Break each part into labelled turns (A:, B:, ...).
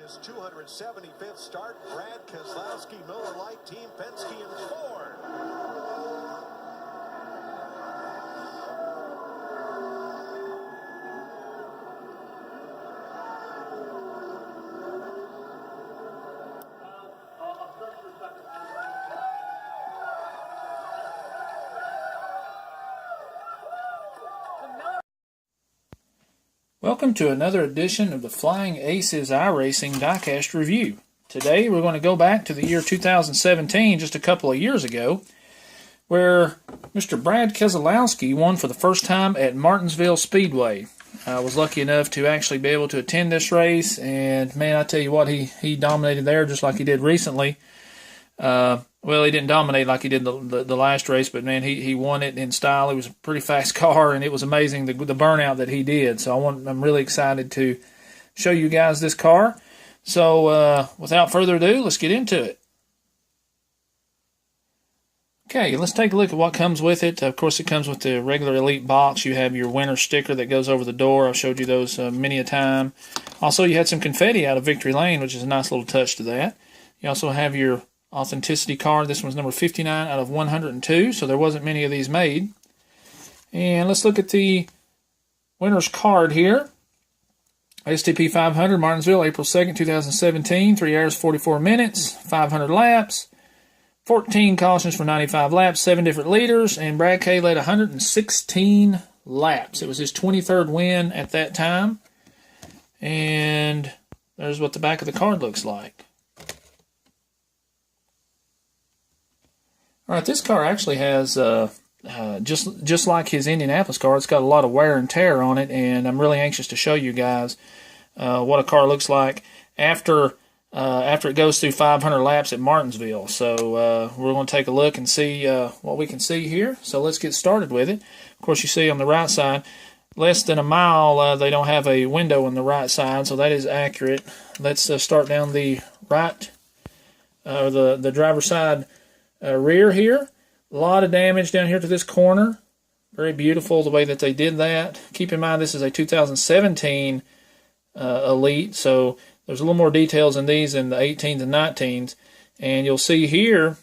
A: his 275th start. Brad Keselowski, Miller Lite, Team Penske, and Ford.
B: Welcome to another edition of the Flying Aces iRacing Diecast review. Today we're going to go back to the year 2017, just a couple of years ago, where Mr. Brad Keselowski won for the first time at Martinsville Speedway. I was lucky enough to actually be able to attend this race, and man, I tell you what, he dominated there just like he did recently. Well, he didn't dominate like he did the last race, but man, he won it in style. It was a pretty fast car, and it was amazing the burnout that he did. So I'm really excited to show you guys this car. So without further ado, let's get into it. Okay, let's take a look at what comes with it. Of course, it comes with the regular Elite box. You have your winner sticker that goes over the door. I've showed you those many a time. Also, you had some confetti out of Victory Lane, which is a nice little touch to that. You also have your authenticity card. This one's number 59 out of 102, so there wasn't many of these made. And let's look at the winner's card here. STP 500, Martinsville, April 2nd, 2017, 3 hours, 44 minutes, 500 laps, 14 cautions for 95 laps, 7 different leaders, and Brad K led 116 laps. It was his 23rd win at that time. And there's what the back of the card looks like. All right, this car actually has, just like his Indianapolis car, it's got a lot of wear and tear on it, and I'm really anxious to show you guys what a car looks like after it goes through 500 laps at Martinsville. So we're going to take a look and see what we can see here. So let's get started with it. Of course, you see on the right side, less than a mile, they don't have a window on the right side, so that is accurate. Let's start down the right, the driver's side rear here. A lot of damage down here to this corner. Very beautiful the way that they did that. Keep in mind this is a 2017 Elite, so there's a little more details in these than the 18s and 19s. And you'll see here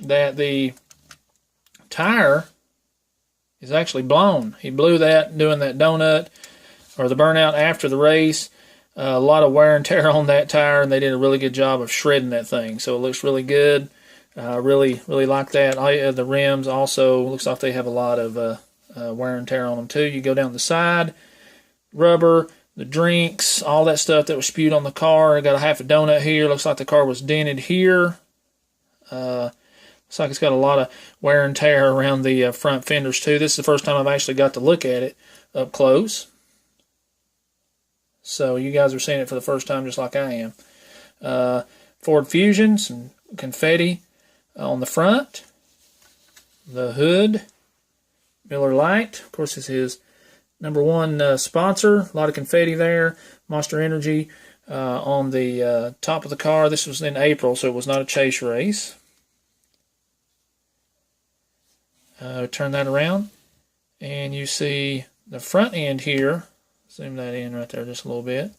B: that the tire is actually blown. He blew that doing that donut or the burnout after the race. A lot of wear and tear on that tire, and they did a really good job of shredding that thing. So it looks really good. Really like that. The rims also looks like they have a lot of wear and tear on them too. You go down the side, rubber, the drinks, all that stuff that was spewed on the car. I got a half a donut here. Looks like the car was dented here. Looks like it's got a lot of wear and tear around the front fenders too. This is the first time I've actually got to look at it up close. So you guys are seeing it for the first time just like I am. Ford Fusion, some confetti on the front, the hood, Miller Lite, of course, is his #1 sponsor. A lot of confetti there. Monster Energy on the top of the car. This was in April, so it was not a chase race. Turn that around, and you see the front end here. Zoom that in right there just a little bit.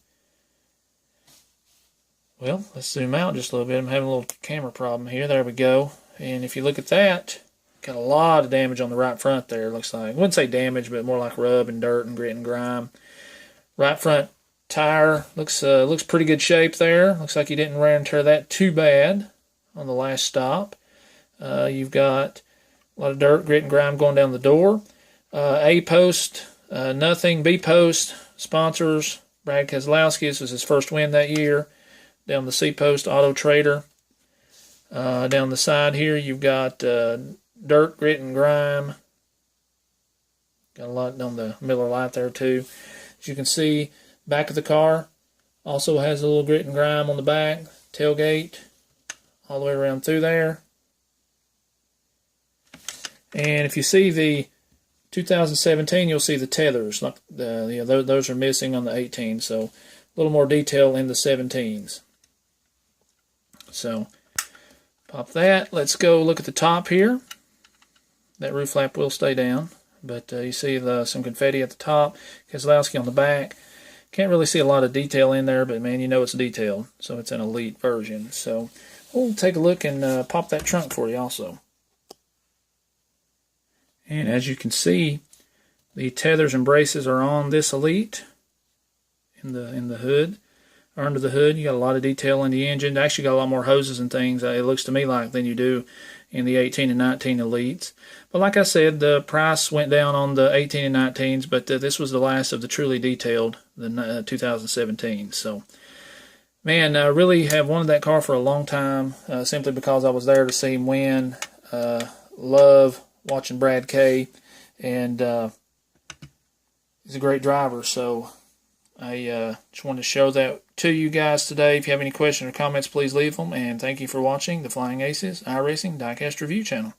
B: Well, let's zoom out just a little bit. I'm having a little camera problem here. There we go. And if you look at that, got a lot of damage on the right front there, looks like. I wouldn't say damage, but more like rub and dirt and grit and grime. Right front tire looks pretty good shape there. Looks like you didn't wear and tear that too bad on the last stop. You've got a lot of dirt, grit, and grime going down the door. A post, nothing. B post, sponsors, Brad Keselowski. This was his first win that year. Down the C-post, Auto Trader. Down the side here, you've got dirt, grit, and grime. Got a lot on the Miller Lite there, too. As you can see, back of the car also has a little grit and grime on the back. Tailgate, all the way around through there. And if you see the 2017, you'll see the tethers. Like those are missing on the 18, so a little more detail in the 17s. So pop that. Let's go look at the top here. That roof flap will stay down, but you see some confetti at the top. Keselowski on the back. Can't really see a lot of detail in there, but man, you know it's detailed. So it's an elite version. So we'll take a look and pop that trunk for you also. And as you can see, the tethers and braces are on this elite in the hood. Or under the hood, you got a lot of detail in the engine. They actually got a lot more hoses and things, it looks to me like, than you do in the 18 and 19 elites. But like I said, the price went down on the 18 and 19s, but this was the last of the truly detailed, the 2017. So, man, I really have wanted that car for a long time, simply because I was there to see him win. Love watching Brad K, and he's a great driver, so I just wanted to show that to you guys today. If you have any questions or comments, please leave them. And thank you for watching the Flying Aces iRacing Diecast Review channel.